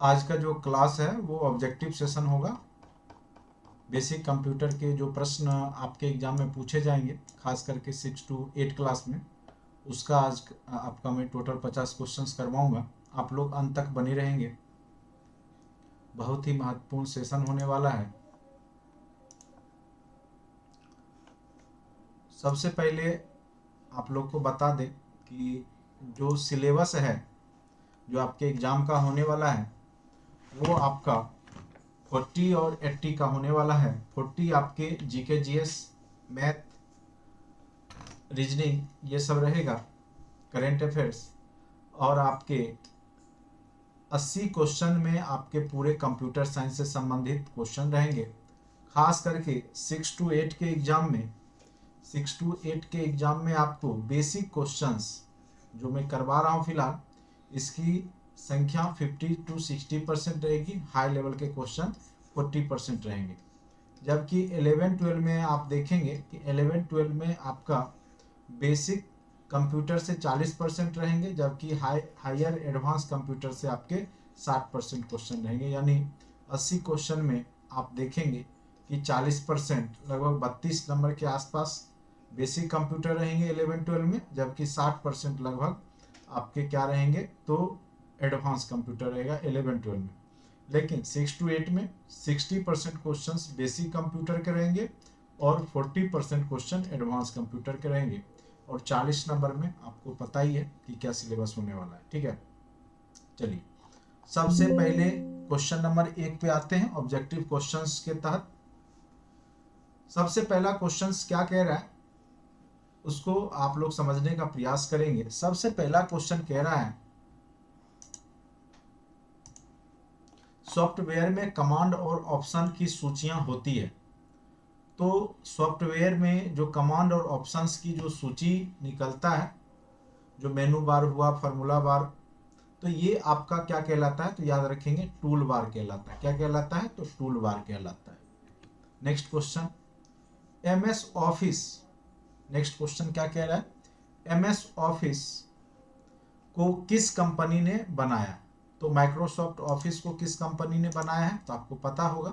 आज का जो क्लास है वो ऑब्जेक्टिव सेशन होगा। बेसिक कंप्यूटर के जो प्रश्न आपके एग्जाम में पूछे जाएंगे, खास करके 6 to 8 क्लास में, उसका आज आपका मैं टोटल 50 क्वेश्चंस करवाऊंगा। आप लोग अंत तक बने रहेंगे, बहुत ही महत्वपूर्ण सेशन होने वाला है। सबसे पहले आप लोग को बता दें कि जो सिलेबस है जो आपके एग्जाम का होने वाला है वो आपका 40 और 80 का होने वाला है। 40 आपके जीके जीएस, मैथ, रीजनिंग ये सब रहेगा, करेंट अफेयर्स, और आपके 80 क्वेश्चन में आपके पूरे कंप्यूटर साइंस से संबंधित क्वेश्चन रहेंगे। खास करके 6 to 8 के एग्जाम में 6 to 8 के एग्जाम में आपको बेसिक क्वेश्चंस जो मैं करवा रहा हूँ फिलहाल, इसकी संख्या 50 to 60% रहेगी। हाई लेवल के क्वेश्चन 40% रहेंगे। जबकि 11-12 में आप देखेंगे कि 11-12 में आपका बेसिक कंप्यूटर से 40% रहेंगे, जबकि हायर एडवांस कंप्यूटर से आपके 60% क्वेश्चन रहेंगे। यानी 80 क्वेश्चन में आप देखेंगे कि 40% लगभग 32 नंबर के आसपास बेसिक कंप्यूटर रहेंगे 11-12 में, जबकि 60% लगभग आपके क्या रहेंगे तो एडवांस कंप्यूटर रहेगा 11-12 में। लेकिन 6 to 8 में 60% क्वेश्चन बेसिक कंप्यूटर के रहेंगे और 40% क्वेश्चन एडवांस कंप्यूटर के रहेंगे। और 40 नंबर में आपको पता ही है कि क्या सिलेबस होने वाला है। ठीक है, चलिए सबसे पहले क्वेश्चन नंबर 1 पे आते हैं ऑब्जेक्टिव क्वेश्चंस के तहत। सबसे पहला क्वेश्चंस क्या कह रहा है उसको आप लोग समझने का प्रयास करेंगे। सबसे पहला क्वेश्चन कह रहा है सॉफ्टवेयर में कमांड और ऑप्शन की सूचियां होती है। तो सॉफ्टवेयर में जो कमांड और ऑप्शंस की जो सूची निकलता है, जो मेनू बार हुआ, फार्मूला बार, तो ये आपका क्या कहलाता है, तो याद रखेंगे टूल बार कहलाता है। क्या कहलाता है, तो टूल बार कहलाता है। Next question, MS office. Next question क्या कह रहा है, एमएस ऑफिस को किस कंपनी ने बनाया। तो माइक्रोसॉफ्ट ऑफिस को किस कंपनी ने बनाया है, तो आपको पता होगा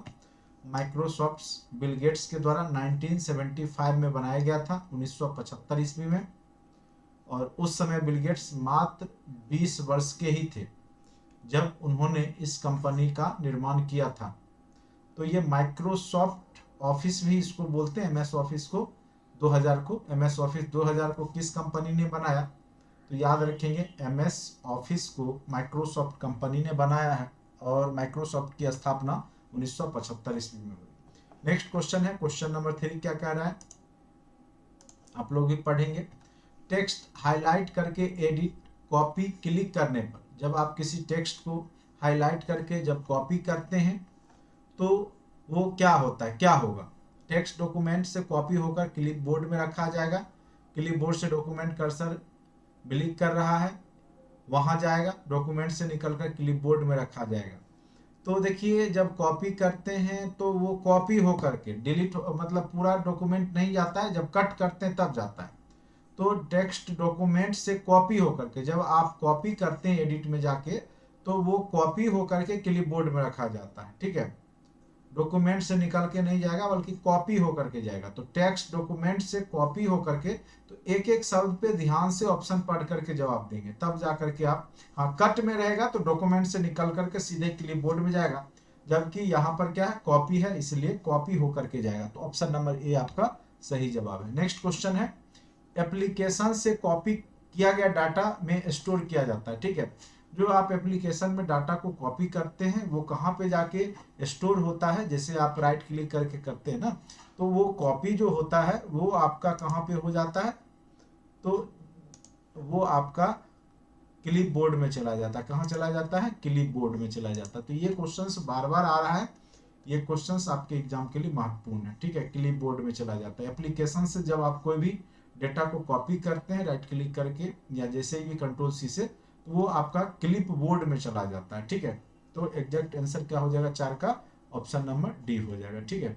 माइक्रोसॉफ्ट बिल गेट्स के द्वारा 1975 में बनाया गया था, 1975 ईस्वी में। और उस समय बिल गेट्स मात्र 20 वर्ष के ही थे जब उन्होंने इस कंपनी का निर्माण किया था। तो ये माइक्रोसॉफ्ट ऑफिस भी इसको बोलते हैं, एमएस ऑफिस को 2000 को, एमएस ऑफिस 2000 को किस कंपनी ने बनाया, तो याद रखेंगे एमएस ऑफिस को माइक्रोसॉफ्ट कंपनी ने बनाया है और माइक्रोसॉफ्ट की स्थापना 1975 ईस्वी में हुई। नेक्स्ट क्वेश्चन है क्वेश्चन नंबर 3, क्या कह रहा है आप लोग भी पढ़ेंगे। टेक्स्ट हाईलाइट करके एडिट कॉपी क्लिक करने पर, जब आप किसी टेक्स्ट को हाईलाइट करके जब कॉपी करते हैं तो वो क्या होता है, क्या होगा। टेक्स्ट डॉक्यूमेंट से कॉपी होकर क्लिप बोर्ड में रखा जाएगा। क्लिप बोर्ड से डॉक्यूमेंट कर्सर ब्लिंक कर रहा है, वहां जाएगा, डॉक्यूमेंट से निकलकर क्लिप बोर्ड में रखा जाएगा। तो देखिए जब कॉपी करते हैं तो वो कॉपी होकर के डिलीट, मतलब पूरा डॉक्यूमेंट नहीं जाता है, जब कट करते हैं तब जाता है। तो टेक्स्ट डॉक्यूमेंट से कॉपी होकर के जब आप कॉपी करते हैं एडिट में जाके, तो वो कॉपी होकर के क्लिप बोर्ड में रखा जाता है। ठीक है, डॉक्यूमेंट से निकल के नहीं जाएगा बल्कि कॉपी होकर के जाएगा। तो टेक्स्ट डॉक्यूमेंट से कॉपी होकर के, तो एक एक शब्द पे ध्यान से ऑप्शन पढ़ करके जवाब देंगे, तब जा करके आप, हाँ कट में रहेगा तो डॉक्यूमेंट से निकल करके सीधे क्लिप बोर्ड में जाएगा, जबकि यहाँ पर क्या है कॉपी है, इसलिए कॉपी होकर के जाएगा। तो ऑप्शन नंबर ए आपका सही जवाब है। नेक्स्ट क्वेश्चन है, एप्लीकेशन से कॉपी किया गया डाटा में स्टोर किया जाता है। ठीक है, जो आप एप्लीकेशन में डाटा को कॉपी करते हैं वो कहाँ पे जाके स्टोर होता है, जैसे आप राइट क्लिक करके करते हैं ना, तो वो कॉपी जो होता है वो आपका कहाँ पे हो जाता है, तो वो आपका क्लिप बोर्ड में चला जाता है। कहाँ चला जाता है, क्लिप बोर्ड में चला जाता है। तो ये क्वेश्चंस बार बार आ रहा है, ये क्वेश्चंस आपके एग्जाम के लिए महत्वपूर्ण है। ठीक है, क्लिप बोर्ड में चला जाता है। एप्लीकेशन से जब आप कोई भी डेटा को कॉपी करते हैं राइट क्लिक करके या जैसे भी कंट्रोल सी से, तो वो आपका क्लिप बोर्ड में चला जाता है। ठीक है, तो एग्जैक्ट आंसर क्या हो जाएगा 4 का, ऑप्शन नंबर डी हो जाएगा। ठीक है,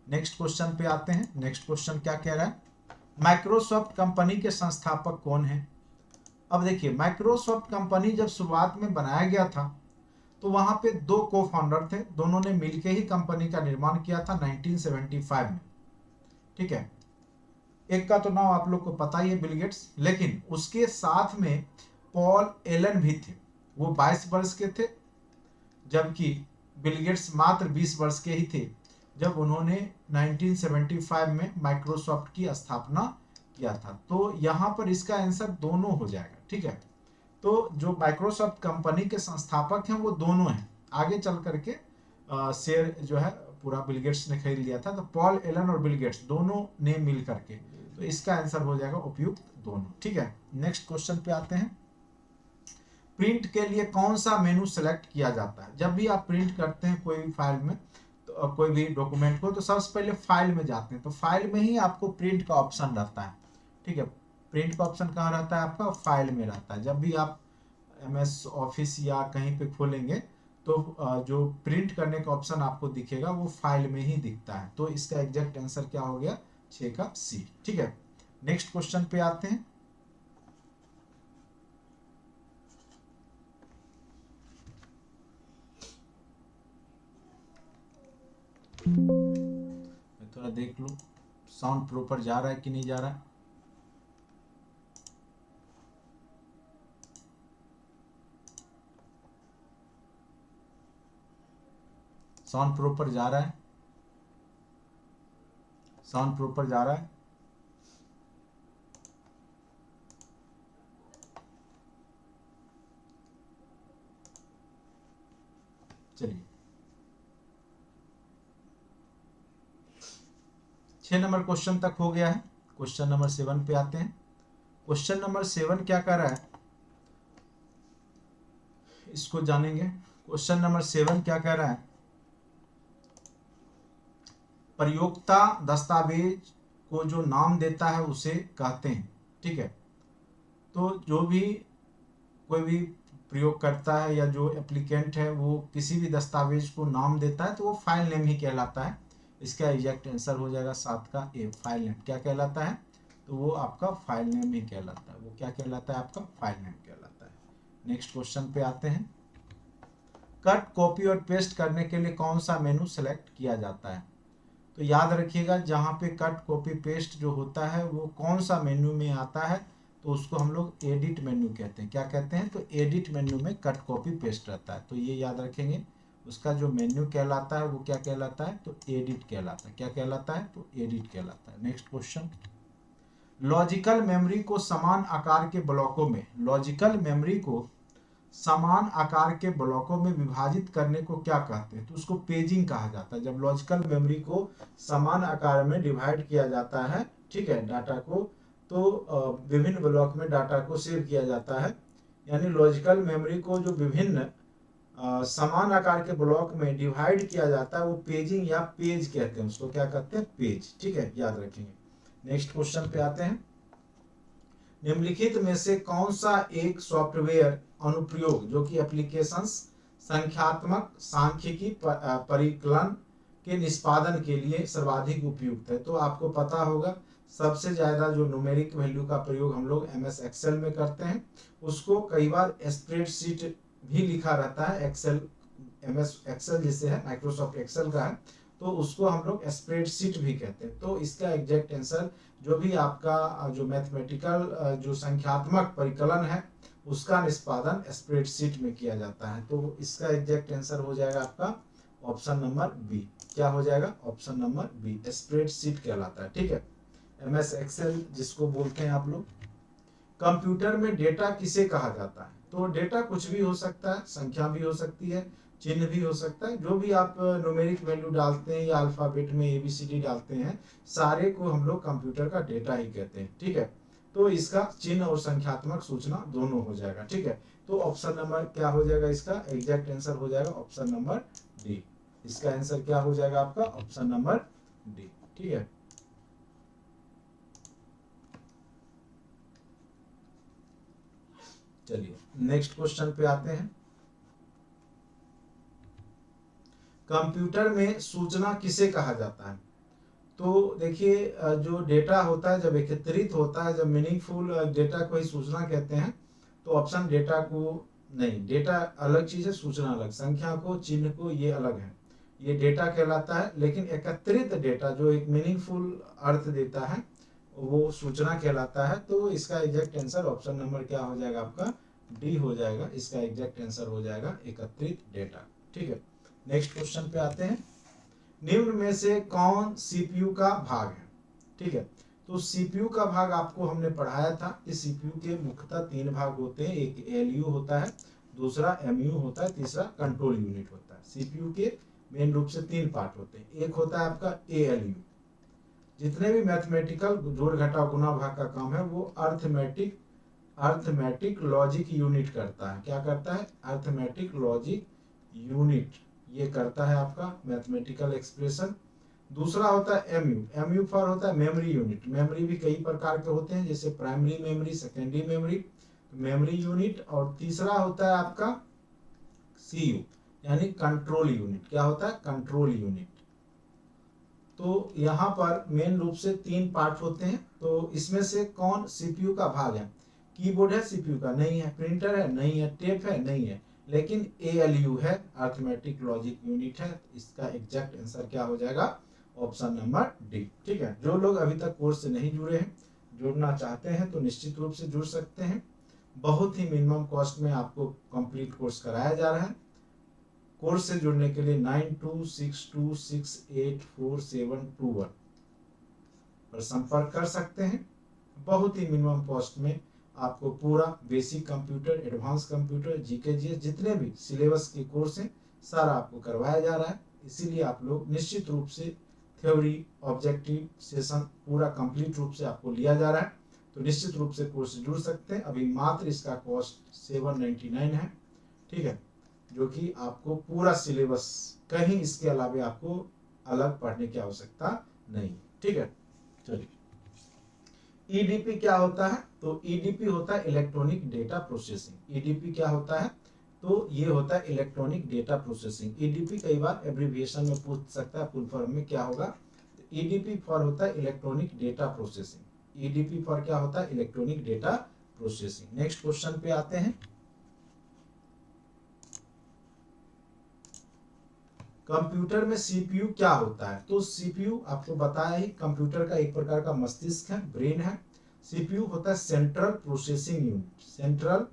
नेक्स्ट क्वेश्चन पे आते हैं। नेक्स्ट क्वेश्चन क्या कह रहा है, माइक्रोसॉफ्ट कंपनी के संस्थापक कौन है। अब देखिए माइक्रोसॉफ्ट कंपनी जब शुरुआत में बनाया गया था तो वहां पे दो को फाउंडर थे, दोनों ने मिलके ही कंपनी का निर्माण किया था 1975 में। ठीक है, एक का तो नाम आप लोग को पता ही है, बिल गेट्स, लेकिन उसके साथ में पॉल एलन भी थे। वो 22 वर्ष के थे, जबकि बिल गेट्स मात्र 20 वर्ष के ही थे जब उन्होंने 1975 में माइक्रोसॉफ्ट की स्थापना किया था। तो यहाँ पर इसका आंसर दोनों हो जाएगा। ठीक है, तो जो माइक्रोसॉफ्ट कंपनी के संस्थापक हैं वो दोनों हैं। आगे चल करके शेयर जो है पूरा बिल गेट्स ने खरीद लिया था। तो पॉल एलन और बिल गेट्स दोनों ने मिल करके, तो इसका आंसर हो जाएगा उपयुक्त दोनों। ठीक है, नेक्स्ट क्वेश्चन पे आते हैं। प्रिंट के लिए कौन सा मेनू सेलेक्ट किया जाता है? जब भी आप प्रिंट करते हैं कोई फाइल में, तो कोई भी डॉक्यूमेंट को, तो सबसे पहले फाइल में जाते हैं, तो फाइल में ही आपको प्रिंट का ऑप्शन रहता है। ठीक है, प्रिंट का ऑप्शन कहाँ रहता है आपका? फाइल में रहता है। जब भी आप MS ऑफिस या कहीं पे खोलेंगे तो जो प्रिंट करने का ऑप्शन आपको दिखेगा वो फाइल में ही दिखता है। तो इसका एग्जैक्ट आंसर क्या हो गया? 6 का C। ठीक है, नेक्स्ट क्वेश्चन पे आते हैं। मैं थोड़ा देख लूं साउंड प्रॉपर जा रहा है कि नहीं जा रहा है। साउंड प्रॉपर जा रहा है? साउंड प्रॉपर जा रहा है? चलिए, 6 नंबर क्वेश्चन तक हो गया है। क्वेश्चन नंबर 7 पे आते हैं। क्वेश्चन नंबर 7 क्या कर रहा है, इसको जानेंगे। क्वेश्चन नंबर 7 क्या कह रहा है? प्रयोक्ता दस्तावेज को जो नाम देता है उसे कहते हैं। ठीक है, तो जो भी कोई भी प्रयोग करता है या जो एप्लीकेंट है वो किसी भी दस्तावेज को नाम देता है तो वो फाइल नेम ही कहलाता है। इसका एग्जैक्ट आंसर हो जाएगा 7 का A। फाइल नेम क्या कहलाता है? तो वो आपका फाइल नेम ही कहलाता है। वो क्या कहलाता है? आपका फाइल नेम कहलाता है। नेक्स्ट क्वेश्चन पे आते हैं। कट, कॉपी और पेस्ट करने के लिए कौन सा मेनू सेलेक्ट किया जाता है? तो याद रखिएगा, जहाँ पे कट, कॉपी, पेस्ट जो होता है वो कौन सा मेन्यू में आता है, तो उसको हम लोग एडिट मेन्यू कहते हैं। क्या कहते हैं? तो एडिट मेन्यू में कट, कॉपी, पेस्ट रहता है। तो ये याद रखेंगे, उसका जो मेन्यू कहलाता है वो क्या कहलाता है? तो एडिट कहलाता है। क्या कहलाता है? तो एडिट कहलाता है। Next question. लॉजिकल मेमोरी को समान आकार के ब्लॉकों में, लॉजिकल मेमोरी को समान आकार के ब्लॉकों में विभाजित करने को क्या कहते हैं? तो उसको पेजिंग कहा जाता है। जब लॉजिकल मेमोरी को समान आकार में डिवाइड किया जाता है, ठीक है, डाटा को, तो विभिन्न ब्लॉक में डाटा को सेव किया जाता है। यानी लॉजिकल मेमोरी को जो विभिन्न समान आकार के ब्लॉक में डिवाइड किया जाता है वो पेजिंग या पेज कहते हैं। उसको क्या कहते हैं? पेज। ठीक है, याद रखेंगे। नेक्स्ट क्वेश्चन पे आते हैं। निम्नलिखित में से कौन सा एक सॉफ्टवेयर अनुप्रयोग जो कि एप्लीकेशंस संख्यात्मक सांख्यिकी परिकलन के निष्पादन के लिए सर्वाधिक उपयुक्त है? तो आपको पता होगा, सबसे ज्यादा जो न्यूमेरिक वैल्यू का प्रयोग हम लोग MS एक्सेल में करते हैं, उसको कई बार स्प्रेडशीट भी लिखा रहता है। एक्सेल, MS एक्सेल जिसे है, माइक्रोसॉफ्ट एक्सेल का है, तो उसको हम लोग स्प्रेडशीट भी कहते हैं। तो इसका एग्जैक्ट आंसर, जो भी आपका जो मैथमेटिकल जो संख्यात्मक परिकलन है उसका निष्पादन स्प्रेडशीट में किया जाता है। तो इसका एग्जैक्ट आंसर हो जाएगा आपका ऑप्शन नंबर B। क्या हो जाएगा? ऑप्शन नंबर B, स्प्रेडशीट कहलाता है। ठीक है, MS एक्सेल जिसको बोलते हैं आप लोग। कंप्यूटर में डेटा किसे कहा जाता है? तो डेटा कुछ भी हो सकता है, संख्या भी हो सकती है, चिन्ह भी हो सकता है। जो भी आप न्यूमेरिक वैल्यू डालते हैं या अल्फाबेट में ABCD डालते हैं, सारे को हम लोग कंप्यूटर का डेटा ही कहते हैं। ठीक है, तो इसका चिन्ह और संख्यात्मक सूचना दोनों हो जाएगा। ठीक है, तो ऑप्शन नंबर क्या हो जाएगा? इसका एग्जैक्ट आंसर हो जाएगा ऑप्शन नंबर D। इसका आंसर क्या हो जाएगा आपका? Option number D। ठीक है, चलिए नेक्स्ट क्वेश्चन पे आते हैं। कंप्यूटर में सूचना किसे कहा जाता है? तो देखिए, जो डेटा होता है जब एकत्रित होता है, जब मीनिंगफुल डेटा को ही सूचना कहते हैं, तो ऑप्शन डेटा को नहीं, डेटा अलग चीज है, सूचना अलग, संख्या को चिन्ह को ये अलग है, ये डेटा कहलाता है। लेकिन एकत्रित डेटा जो एक मीनिंगफुल अर्थ देता है वो सूचना कहलाता है। तो इसका एग्जैक्ट आंसर ऑप्शन नंबर क्या हो जाएगा आपका, डी हो जाएगा। इसका एग्जैक्ट आंसर हो जाएगा एकत्रित डेटा। ठीक है, नेक्स्ट क्वेश्चन पे आते हैं। निम्न में से कौन सीपीयू का भाग है? ठीक है, तो सीपीयू का भाग आपको हमने पढ़ाया था कि सीपीयू के मुख्यतः 3 भाग होते हैं। एक एलयू होता है, दूसरा एमयू होता है, तीसरा कंट्रोल यूनिट होता है। सीपीयू के मेन रूप से 3 पार्ट होते हैं। एक होता है आपका एएलयू, जितने भी मैथमेटिकल जोड़ घटाव गुणा भाग का काम है वो अर्थमेटिक लॉजिक यूनिट करता है। क्या करता है? अर्थमेटिक लॉजिक यूनिट ये करता है आपका मैथमेटिकल एक्सप्रेशन। दूसरा होता है एमयू, एमयू फॉर होता है मेमोरी यूनिट। मेमोरी भी कई प्रकार के होते हैं, जैसे primary memory, secondary memory, memory unit. और तीसरा होता है आपका सीयू यानी कंट्रोल यूनिट। क्या होता है? Control unit. तो यहाँ पर मेन रूप से 3 पार्ट होते हैं। तो इसमें से कौन सीपीयू का भाग है? कीबोर्ड है सीपीयू का? नहीं है। प्रिंटर है? नहीं है। टेप है? नहीं है। लेकिन एएलयू है, अर्थमेटिक लॉजिक यूनिट है। इसका एग्जैक्ट आंसर क्या हो जाएगा? Option number D. ठीक है, जो लोग अभी तक कोर्स से नहीं जुड़े हैं, जुड़ना चाहते हैं तो निश्चित रूप से जुड़ सकते हैं। बहुत ही मिनिमम कॉस्ट में आपको कंप्लीट कोर्स कराया जा रहा है। कोर्स से जुड़ने के लिए 9262684721 पर संपर्क कर सकते हैं। बहुत ही मिनिमम कॉस्ट में आपको पूरा basic computer, advance computer, GK GS जितने भी सिलेबस के कोर्स हैं सारा आपको करवाया जा रहा है। इसीलिए आप लोग निश्चित रूप से थ्योरी, ऑब्जेक्टिव सेशन पूरा कंप्लीट रूप से आपको लिया जा रहा है। तो निश्चित रूप से कोर्स से जुड़ सकते हैं। अभी मात्र इसका कॉस्ट 799 है। ठीक है, जो कि आपको पूरा सिलेबस, कहीं इसके अलावा आपको अलग पढ़ने की आवश्यकता नहीं। ठीक है, चलिए ईडीपी क्या होता है? तो ईडीपी होता है इलेक्ट्रॉनिक डेटा प्रोसेसिंग। ईडीपी क्या होता है? तो ये होता है इलेक्ट्रॉनिक डेटा प्रोसेसिंग। ईडीपी कई बार एब्रिविएशन में पूछ सकता है, फुल फॉर्म में क्या होगा? ईडीपी फॉर होता है electronic data processing. EDP for क्या होता है? Electronic data processing. Next question पे आते हैं। कंप्यूटर में सीपीयू क्या होता है? तो सीपीयू आपको बताया ही, कंप्यूटर का एक प्रकार का मस्तिष्क है, ब्रेन है। सीपीयू होता है central processing unit. Central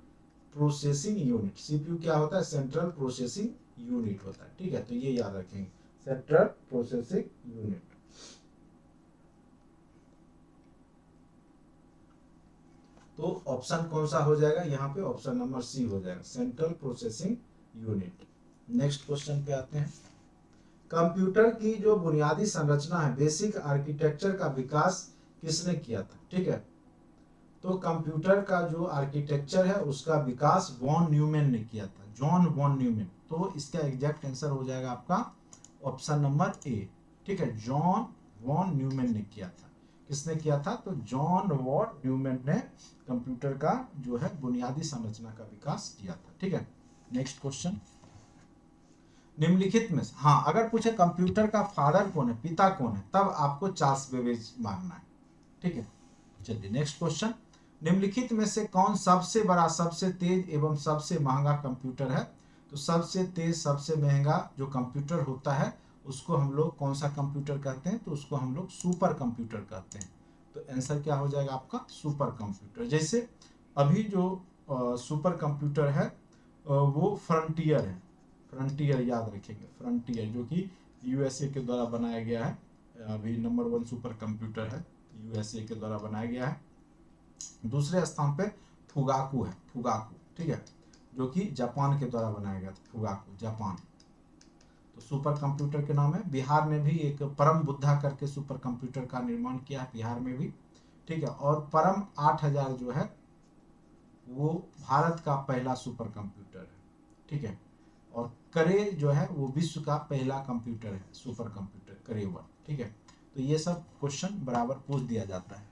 processing unit. CPU क्या होता है? सेंट्रल प्रोसेसिंग यूनिट होता है। ठीक है, तो ये याद रखेंगे, सेंट्रल प्रोसेसिंग यूनिट। तो ऑप्शन कौन सा हो जाएगा यहाँ पे? ऑप्शन नंबर सी हो जाएगा, central processing unit. Next question पे आते हैं। कंप्यूटर की जो बुनियादी संरचना है, बेसिक आर्किटेक्चर का विकास किसने किया था? ठीक है, तो कंप्यूटर का जो आर्किटेक्चर है उसका विकास वॉन न्यूमैन ने किया था, जॉन वॉन न्यूमैन। तो इसका एग्जैक्ट आंसर हो जाएगा आपका ऑप्शन नंबर ए। ठीक है, जॉन वॉन न्यूमैन ने किया था। किसने किया था? तो जॉन वॉन न्यूमैन ने कंप्यूटर का जो है बुनियादी संरचना का विकास किया था। ठीक है, नेक्स्ट क्वेश्चन। निम्नलिखित में से, हाँ अगर पूछे कंप्यूटर का फादर कौन है, पिता कौन है, तब आपको चार्ल्स बेबेज मानना है। ठीक है, चलिए नेक्स्ट क्वेश्चन। निम्नलिखित में से कौन सबसे बड़ा, सबसे तेज एवं सबसे महंगा कंप्यूटर है? तो सबसे तेज, सबसे महंगा जो कंप्यूटर होता है उसको हम लोग कौन सा कंप्यूटर कहते हैं? तो उसको हम लोग सुपर कंप्यूटर कहते हैं। तो आंसर क्या हो जाएगा आपका? Super computer. जैसे अभी जो सुपर कंप्यूटर है वो फ्रंटियर है। फ्रंटियर याद रखेंगे, फ्रंटियर जो कि यूएसए के द्वारा बनाया गया है। अभी नंबर 1 सुपर कंप्यूटर है, यूएसए के द्वारा बनाया गया है। दूसरे स्थान पे फुगाकू है, फुगाकू। ठीक है, जो कि जापान के द्वारा बनाया गया था, फुगाकू जापान। तो सुपर कंप्यूटर के नाम है। बिहार ने भी एक परम बुद्धा करके सुपर कंप्यूटर का निर्माण किया है, बिहार में भी। ठीक है, और परम 8000 जो है वो भारत का पहला सुपर कंप्यूटर है। ठीक है, और करे जो है वो विश्व का पहला कंप्यूटर है, सुपर कंप्यूटर करे 1। ठीक है, तो ये सब क्वेश्चन बराबर पूछ दिया जाता है।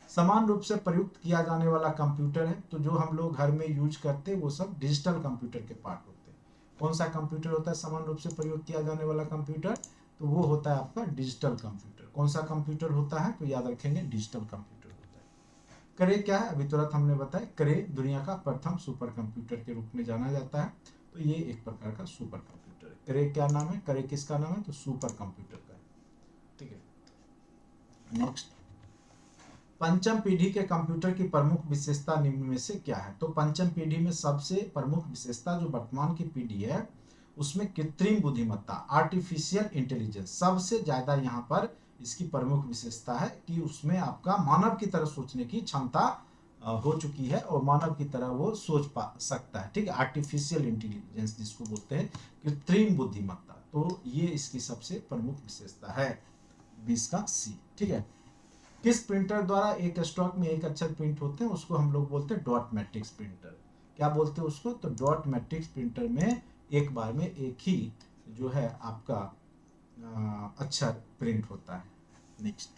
समान रूप से प्रयुक्त किया जाने वाला कंप्यूटर है, तो जो हम लोग घर में यूज करते हैं वो सब डिजिटल कंप्यूटर के पार्ट होते हैं। कौन सा कंप्यूटर होता है समान रूप से प्रयोग किया जाने वाला कंप्यूटर? तो वो होता है आपका डिजिटल कंप्यूटर। कौन सा कंप्यूटर होता है? तो याद रखेंगे डिजिटल कंप्यूटर होता है। क्रे क्या है, अभी तुरंत हमने बताया, क्रे दुनिया का प्रथम सुपर कंप्यूटर के रूप में जाना जाता है। तो ये एक प्रकार का सुपर कंप्यूटर है। क्रे क्या नाम है, क्रे किसका नाम है, तो सुपर कंप्यूटर का है। ठीक है, नेक्स्ट, पंचम पीढ़ी के कंप्यूटर की प्रमुख विशेषता निम्न में से क्या है। तो पंचम पीढ़ी में सबसे प्रमुख विशेषता जो वर्तमान की पीढ़ी है उसमें कृत्रिम बुद्धिमत्ता, आर्टिफिशियल इंटेलिजेंस सबसे ज्यादा यहाँ पर इसकी प्रमुख विशेषता है कि उसमें आपका मानव की तरह सोचने की क्षमता हो चुकी है और मानव की तरह वो सोच पा सकता है। ठीक है, आर्टिफिशियल इंटेलिजेंस जिसको बोलते हैं, कृत्रिम बुद्धिमत्ता, तो ये इसकी सबसे प्रमुख विशेषता है। 20 का सी। ठीक है, किस प्रिंटर द्वारा एक स्टॉक में एक अक्षर प्रिंट होते हैं उसको हम लोग बोलते हैं डॉट मैट्रिक्स प्रिंटर। क्या बोलते हैं उसको, तो डॉट मैट्रिक्स प्रिंटर में एक बार में एक ही जो है आपका अक्षर प्रिंट होता है। नेक्स्ट,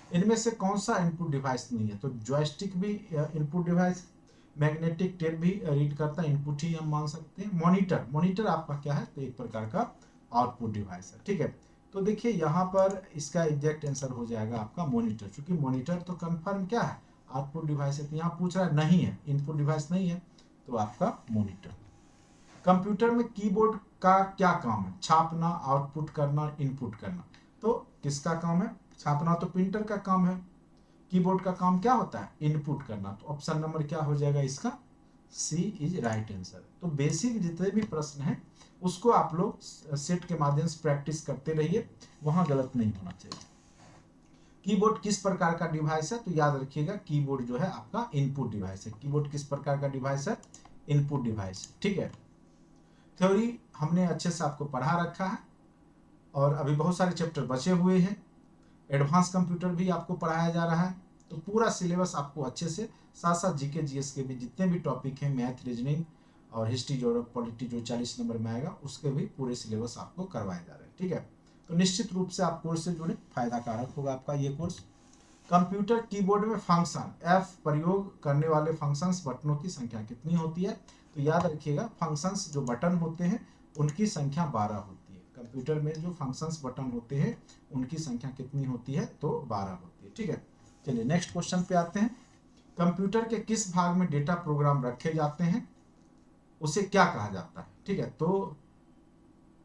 इनमें से कौन सा इनपुट डिवाइस नहीं है, तो जॉयस्टिक भी इनपुट डिवाइस, मैग्नेटिक टेप भी रीड करता है, इनपुट ही हम मान सकते हैं। मॉनिटर, मॉनिटर आपका क्या है, तो एक प्रकार का आउटपुट डिवाइस है। ठीक है, तो देखिए यहाँ पर इसका एग्जैक्ट आंसर हो जाएगा आपका मॉनिटर, क्योंकि मॉनिटर तो कंफर्म क्या है, आउटपुट डिवाइस है। तो यहाँ पूछ रहा है नहीं है, इनपुट डिवाइस नहीं है, तो आपका मॉनिटर। कंप्यूटर में कीबोर्ड का क्या काम है, छापना, आउटपुट करना, इनपुट करना। तो किसका काम है, छापना तो प्रिंटर का काम है, कीबोर्ड का काम क्या होता है, इनपुट करना। तो ऑप्शन नंबर क्या हो जाएगा इसका, सी इज राइट आंसर। तो बेसिक जितने भी प्रश्न हैं उसको आप लोग सेट के माध्यम से प्रैक्टिस करते रहिए, वहां गलत नहीं होना चाहिए। कीबोर्ड किस प्रकार का डिवाइस है, तो याद रखिएगा कीबोर्ड जो है आपका इनपुट डिवाइस है। कीबोर्ड किस प्रकार का डिवाइस है, इनपुट डिवाइस। ठीक है, थ्योरी हमने अच्छे से आपको पढ़ा रखा है और अभी बहुत सारे चैप्टर बचे हुए हैं। एडवांस कंप्यूटर भी आपको पढ़ाया जा रहा है, तो पूरा सिलेबस आपको अच्छे से, साथ साथ जीके जीएस के भी जितने भी टॉपिक हैं, मैथ, रीजनिंग और हिस्ट्री, ज्योग्राफी, पॉलिटी जो 40 नंबर में आएगा उसके भी पूरे सिलेबस आपको करवाए जा रहे हैं। ठीक है, तो निश्चित रूप से आप कोर्स से जुड़े, फायदा कारक होगा आपका ये कोर्स। कंप्यूटर कीबोर्ड में फंक्शन एफ प्रयोग करने वाले फंक्शंस बटनों की संख्या कितनी होती है, तो याद रखिएगा फंक्शंस जो बटन होते हैं उनकी संख्या 12 होती है। कंप्यूटर में जो फंक्शंस बटन होते हैं उनकी संख्या कितनी होती है, तो 12 होती है। ठीक है, चलिए नेक्स्ट क्वेश्चन पे आते हैं। कंप्यूटर के किस भाग में डेटा प्रोग्राम रखे जाते हैं उसे क्या कहा जाता है। ठीक है, तो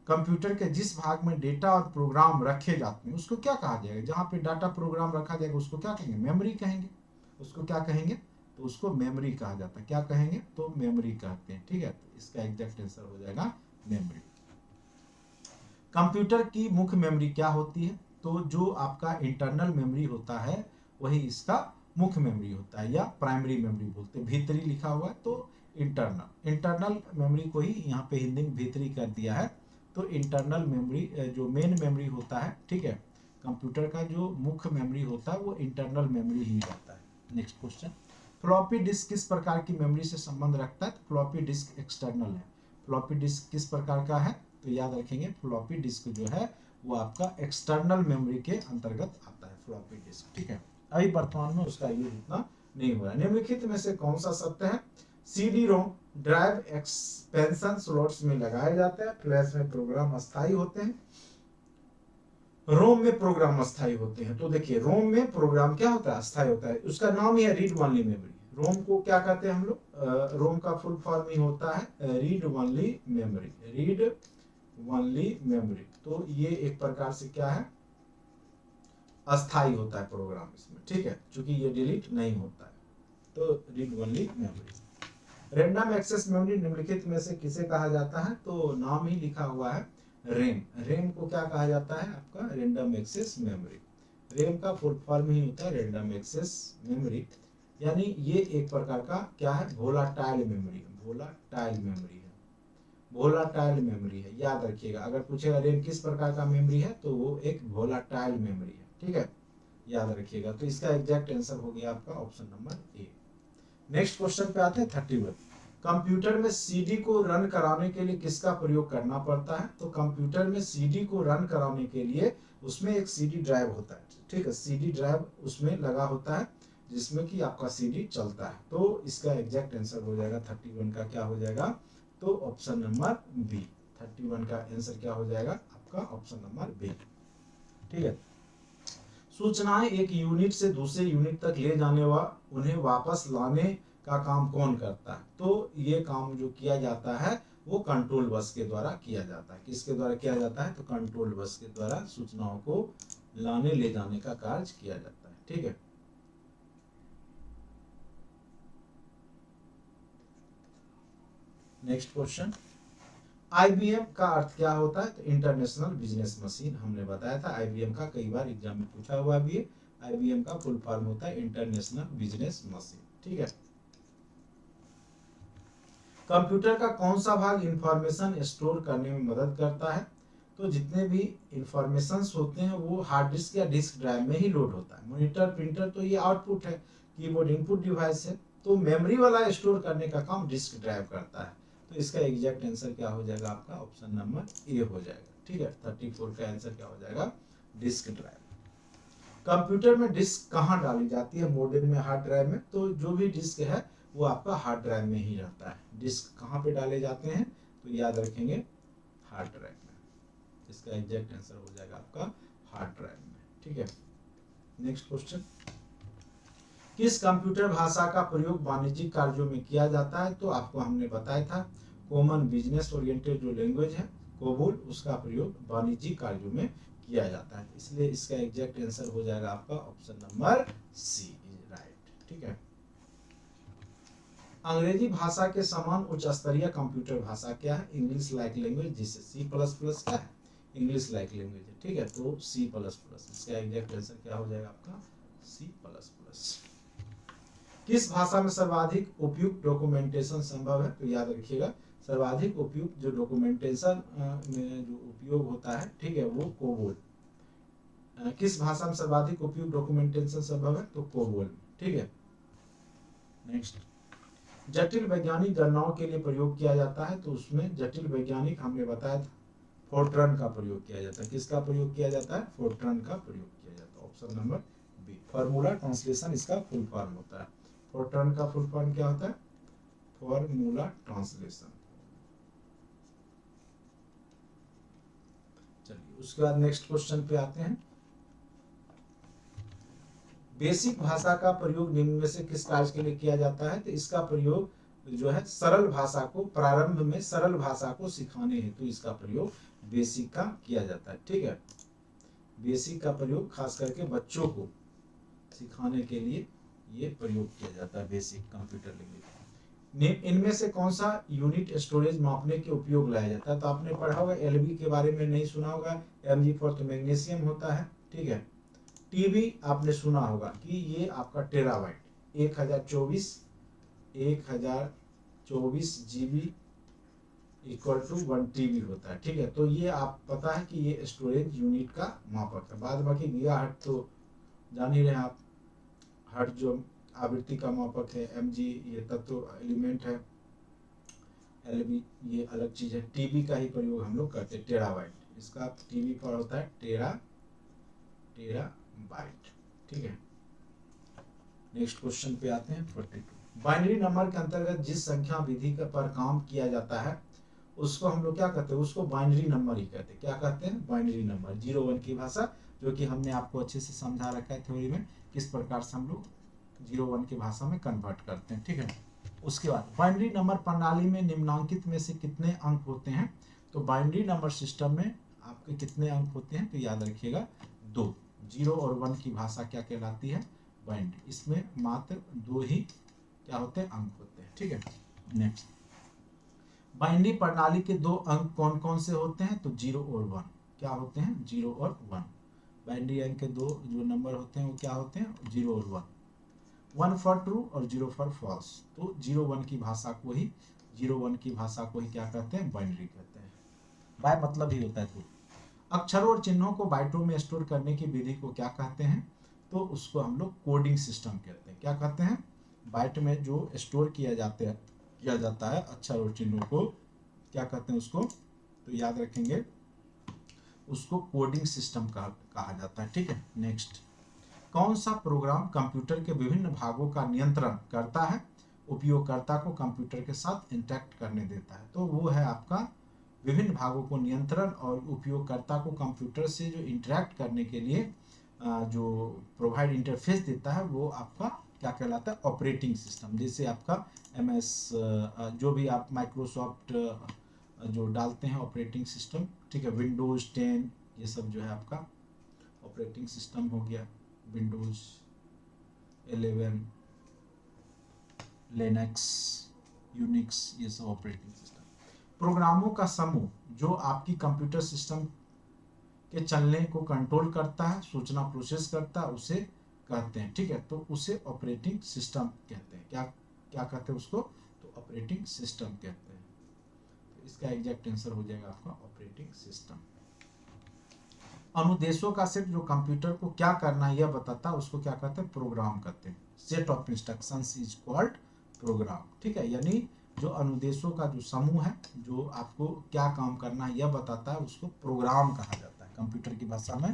कंप्यूटर के जिस भाग में डेटा और प्रोग्राम रखे जाते हैं उसको क्या कहा जाएगा, जहां पे डाटा प्रोग्राम रखा जाएगा उसको क्या कहेंगे, मेमोरी कहेंगे। उसको क्या कहेंगे, तो उसको मेमोरी कहा जाता है। क्या कहेंगे, तो मेमोरी कहते हैं। ठीक है, तो इसका एग्जैक्ट आंसर हो जाएगा मेमोरी। कंप्यूटर की मुख्य मेमोरी क्या होती है, तो जो आपका इंटरनल मेमोरी होता है वही इसका मुख्य मेमोरी होता है, या प्राइमरी मेमोरी बोलते हैं। भीतरी लिखा हुआ है तो इंटरनल, इंटरनल मेमोरी को ही यहाँ पे हिंदी में भीतरी कर दिया है। तो इंटरनल मेमोरी जो मेन मेमोरी होता है, ठीक है, कंप्यूटर का जो मुख्य मेमोरी होता है वो इंटरनल मेमोरी ही रहता है। नेक्स्ट क्वेश्चन, फ्लॉपी डिस्क किस प्रकार की मेमोरी से संबंध रखता है, तो फ्लॉपी डिस्क एक्सटर्नल है। फ्लॉपी डिस्क किस प्रकार का है, तो याद रखेंगे फ्लॉपी डिस्क जो है वो आपका एक्सटर्नल मेमोरी के अंतर्गत आता है फ्लॉपी डिस्क। ठीक है, अभी वर्तमान में उसका यूज उतना नहीं हो रहा है। निम्नलिखित में से कौन सा सत्य है, CD ROM drive expansion slots में लगाए जाते हैं, फ्लैश में प्रोग्राम अस्थायी होते हैं, रोम में प्रोग्राम अस्थायी होते हैं। तो देखिए रोम में प्रोग्राम क्या होता है, अस्थायी होता है, उसका नाम ही है रीड ओनली मेमोरी। रोम को क्या कहते हैं हम लोग, रोम का फुल फॉर्म ही होता है read only memory, read only memory. तो ये एक प्रकार से क्या है, अस्थायी होता है प्रोग्राम इसमें। ठीक है, क्योंकि ये डिलीट नहीं होता है, तो read only memory. Random access memory निम्नलिखित में से किसे कहा जाता है, तो नाम ही लिखा हुआ है रैम। रैम को क्या कहा जाता है, आपका रैंडम एक्सेस मेमोरी। रैम का फुल फॉर्म ही होता है रैंडम एक्सेस मेमोरी, यानी ये एक प्रकार का क्या है, वोलाटाइल मेमोरी, वोलाटाइल मेमोरी है, वोलाटाइल मेमोरी है। याद रखिएगा, अगर पूछेगा रैम किस प्रकार का मेमोरी है तो वो एक वोलाटाइल मेमोरी है। ठीक है, याद रखिएगा। तो इसका एग्जैक्ट आंसर हो गया आपका option number A. Next question पे आते हैं 31। कंप्यूटर में सीडी को रन कराने के लिए किसका प्रयोग करना पड़ता है, तो कंप्यूटर में सीडी को रन कराने के लिए उसमें एक सीडी ड्राइव होता है। ठीक है, सीडी ड्राइव उसमें लगा होता है जिसमें कि आपका सीडी चलता है। तो इसका एग्जैक्ट आंसर हो जाएगा 31 का क्या हो जाएगा, तो ऑप्शन नंबर बी। 31 का आंसर क्या हो जाएगा आपका ऑप्शन नंबर बी। ठीक है, सूचनाएं एक यूनिट से दूसरे यूनिट तक ले जाने व उन्हें वापस लाने का काम कौन करता है? तो ये काम जो किया जाता है वो कंट्रोल बस के द्वारा किया जाता है। किसके द्वारा किया जाता है? तो कंट्रोल बस के द्वारा सूचनाओं को लाने ले जाने का कार्य किया जाता है। ठीक है, नेक्स्ट क्वेश्चन, आईबीएम का अर्थ क्या होता है? तो इंटरनेशनल बिजनेस मशीन। हमने बताया था आईबीएम का, कई बार एग्जाम में पूछा हुआ भी है। आईबीएम का फुल फॉर्म होता है इंटरनेशनल बिजनेस मशीन। ठीक है, कंप्यूटर का कौन सा भाग इंफॉर्मेशन स्टोर करने में मदद करता है? तो जितने भी इंफॉर्मेशंस होते हैं वो हार्ड डिस्क या डिस्क ड्राइव में ही लोड होता है। मॉनिटर, प्रिंटर तो ये आउटपुट है, कीबोर्ड इनपुट डिवाइस है। तो मेमोरी वाला स्टोर करने का काम डिस्क ड्राइव करता है। तो इसका एग्जैक्ट आंसर क्या हो जाएगा? आपका ऑप्शन नंबर ए हो जाएगा। ठीक है, 34 का आंसर क्या हो जाएगा? Disk drive. कंप्यूटर में डिस्क कहाँ डाली जाती है? मॉडल में, हार्ड ड्राइव में। तो जो भी डिस्क है वो आपका हार्ड ड्राइव में ही रहता है। डिस्क कहाँ पे डाले जाते हैं? तो याद रखेंगे हार्ड ड्राइव में। इसका एग्जैक्ट आंसर हो जाएगा आपका हार्ड ड्राइव में। ठीक है, नेक्स्ट क्वेश्चन, किस कंप्यूटर भाषा का प्रयोग वाणिज्यिक कार्यों में किया जाता है? तो आपको हमने बताया था कॉमन बिजनेस ओरिएंटेड जो लैंग्वेज है कोबोल, उसका प्रयोग वाणिज्यिक कार्यों में किया जाता है। इसलिए इसका एग्जैक्ट आंसर हो जाएगा आपका option number C is right. ठीक है, अंग्रेजी भाषा के समान उच्च स्तरीय कंप्यूटर भाषा क्या है? इंग्लिश लाइक लैंग्वेज, जिसे सी प्लस प्लस क्या है? इंग्लिश लाइक लैंग्वेज है। ठीक है, तो सी प्लस प्लस, इसका एग्जैक्ट आंसर क्या हो जाएगा आपका? C plus plus. किस भाषा में सर्वाधिक उपयुक्त डॉक्यूमेंटेशन संभव है? तो याद रखिएगा सर्वाधिक उपयुक्त जो डॉक्यूमेंटेशन में जो उपयोग होता है, ठीक है, वो कोबोल। किस भाषा में सर्वाधिक उपयुक्त डॉक्यूमेंटेशन संभव है? तो कोबोल। ठीक है, नेक्स्ट, जटिल वैज्ञानिक गणनाओं के लिए प्रयोग किया जाता है। तो उसमें जटिल वैज्ञानिक हमने बताया था फोर्ट्रन का प्रयोग किया जाता है। किसका प्रयोग किया जाता है? फोर्ट्रन का प्रयोग किया जाता है। Option number B. Formula translation इसका फुल फॉर्म होता है। फोर्ट्रन का फुल फॉर्म क्या होता है? Formula translation. चलिए उसके बाद नेक्स्ट क्वेश्चन पे आते हैं। बेसिक भाषा का प्रयोग निम्न में से किस कार्य के लिए किया जाता है? तो इसका प्रयोग जो है सरल भाषा को, प्रारंभ में सरल भाषा को सिखाने हेतु तो इसका प्रयोग बेसिक का किया जाता है। ठीक है, बेसिक का प्रयोग खास करके बच्चों को सिखाने के लिए ये प्रयोग किया जाता है, बेसिक कंप्यूटर लैंग्वेज। इनमें से कौन सा यूनिट स्टोरेज मापने के उपयोग लाया जाता है? तो आपने पढ़ा होगा, एलबी के बारे में नहीं सुना होगा, एमजी फॉर तो मैग्नीशियम होता है। ठीक है, टीबी आपने सुना होगा कि ये आपका terabyte 1024 GB equal to 1 TB होता है। ठीक है, तो ये आप पता है कि ये स्टोरेज यूनिट का मापक है। बाद बाकी गीगाहर्ट्ज तो जान ही रहे आप, हर्ट्ज जो आवृत्ति का मापक है, एमजी ये तत्व एलिमेंट है, एलबी ये अलग चीज है। टीबी का ही प्रयोग हम लोग करते हैं, टेराबाइट। इसका टीबी पर होता है टेराबाइट। ठीक है, नेक्स्ट क्वेश्चन पे आते हैं 42। बाइनरी नंबर के अंतर्गत जिस संख्या विधि पर काम किया जाता है उसको हम लोग क्या कहते हैं? उसको बाइनरी नंबर ही कहते हैं। क्या कहते हैं? Binary number. 0-1 की भाषा, जो कि हमने आपको अच्छे से समझा रखा है थ्योरी में, किस प्रकार से हम लोग 0-1 की भाषा में कन्वर्ट करते हैं। ठीक है, उसके बाद बाइनरी नंबर प्रणाली में निम्नांकित में से कितने अंक होते हैं? तो बाइनरी नंबर सिस्टम में आपके कितने अंक होते हैं? तो याद रखिएगा 2। 0 और 1 की भाषा क्या कहलाती है? बाइनरी। इसमें मात्र 2 ही क्या होते हैं? अंक होते हैं। ठीक है, नेक्स्ट, बाइनरी प्रणाली के 2 अंक कौन कौन से होते हैं? तो 0 और 1। क्या होते हैं? 0 और 1। बाइनरी अंक के 2 जो नंबर होते हैं वो क्या होते हैं? 0 और 1। 1 फॉर ट्रू और 0 फॉर फॉल्स। तो 0-1 की भाषा को ही 0-1 की भाषा को ही क्या कहते हैं? बाइनरी कहते हैं। बाय मतलब ही होता है ट्रू। अक्षरों और चिन्हों को बाइटों में स्टोर करने की विधि को क्या कहते हैं? तो उसको हम लोग कोडिंग सिस्टम कहते हैं। क्या कहते हैं? बाइट में जो स्टोर किया जाता है अक्षर और चिन्हों को क्या कहते हैं उसको? तो याद रखेंगे उसको कोडिंग सिस्टम कहा जाता है। ठीक है, नेक्स्ट, कौन सा प्रोग्राम कंप्यूटर के विभिन्न भागों का नियंत्रण करता है, उपयोगकर्ता को कंप्यूटर के साथ इंटरेक्ट करने देता है? तो वो है आपका विभिन्न भागों को नियंत्रण और उपयोगकर्ता को कंप्यूटर से जो इंटरेक्ट करने के लिए जो प्रोवाइड इंटरफेस देता है वो आपका क्या कहलाता है, ऑपरेटिंग सिस्टम। जैसे आपका MS जो भी आप माइक्रोसॉफ्ट जो डालते हैं ऑपरेटिंग सिस्टम, ठीक है, विंडोज़ 10 ये सब जो है आपका ऑपरेटिंग सिस्टम हो गया, विंडोज़ 11, लिनक्स, यूनिक्स, ये सब ऑपरेटिंग सिस्टम। प्रोग्रामों का समूह जो आपकी कंप्यूटर सिस्टम के चलने को कंट्रोल करता है, सूचना प्रोसेस करता है, उसे कहते हैं, ठीक है, तो उसे ऑपरेटिंग सिस्टम कहते हैं। क्या क्या कहते हैं उसको, तो ऑपरेटिंग सिस्टम कहते हैं। तो इसका एग्जैक्ट आंसर हो जाएगा आपका ऑपरेटिंग सिस्टम। अनुदेशों का सेट जो कंप्यूटर को क्या करना है यह बताता है, उसको क्या कहते हैं, प्रोग्राम कहते हैं। Set of instructions is called programme, ठीक है, यानी जो अनुदेशों का जो समूह है जो आपको क्या काम करना है यह बताता है, उसको प्रोग्राम कहा जाता है कंप्यूटर की भाषा में,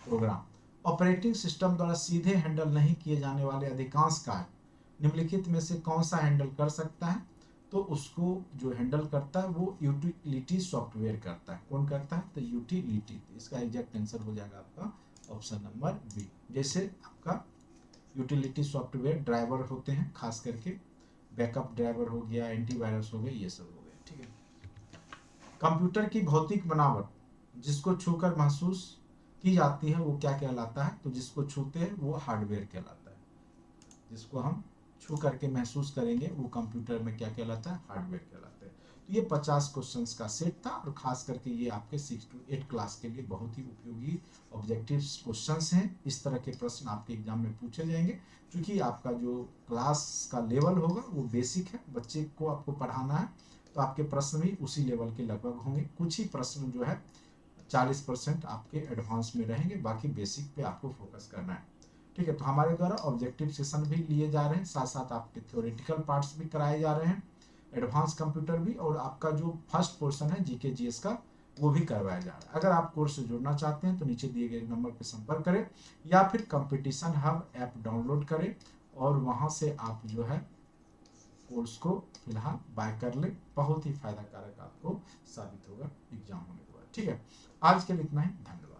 प्रोग्राम। ऑपरेटिंग सिस्टम द्वारा सीधे हैंडल नहीं किए जाने वाले अधिकांश कार्य निम्नलिखित में से कौन सा हैंडल कर सकता है, तो उसको जो हैंडल करता है वो यूटिलिटी सॉफ्टवेयर करता है। कौन करता है, तो यूटिलिटी। इसका एग्जैक्ट आंसर हो जाएगा आपका ऑप्शन नंबर बी। जैसे आपका यूटिलिटी सॉफ्टवेयर ड्राइवर होते हैं, खास करके बैकअप ड्राइवर हो गया, एंटीवायरस हो गया, ये सब हो गया, ठीक है। कंप्यूटर की भौतिक बनावट जिसको छूकर महसूस की जाती है वो क्या कहलाता है, तो जिसको छूते हैं वो हार्डवेयर कहलाता है। जिसको हम छू करके महसूस करेंगे वो कंप्यूटर में क्या कहलाता है, हार्डवेयर कहलाता है। तो ये 50 क्वेश्चंस का सेट था और खास करके ये आपके 6 to 8 क्लास के लिए बहुत ही उपयोगी ऑब्जेक्टिव क्वेश्चंस हैं। इस तरह के प्रश्न आपके एग्जाम में पूछे जाएंगे, क्योंकि आपका जो क्लास का लेवल होगा वो बेसिक है, बच्चे को आपको पढ़ाना है, तो आपके प्रश्न भी उसी लेवल के लगभग होंगे। कुछ ही प्रश्न जो है 40% आपके एडवांस में रहेंगे, बाकी बेसिक पे आपको फोकस करना है, ठीक है। तो हमारे द्वारा ऑब्जेक्टिव सेशन भी लिए जा रहे हैं, साथ साथ आपके थ्योरेटिकल पार्ट्स भी कराए जा रहे हैं, एडवांस कंप्यूटर भी, और आपका जो फर्स्ट पोर्शन है जीके जीएस का वो भी करवाया जा रहा है। अगर आप कोर्स से जुड़ना चाहते हैं तो नीचे दिए गए नंबर पर संपर्क करें या फिर कंपटीशन हब ऐप डाउनलोड करें और वहां से आप जो है कोर्स को फिलहाल बाय कर ले। बहुत ही फायदा कारक आपको साबित होगा एग्जाम होने के बाद, ठीक है। आज के लिए इतना ही, धन्यवाद।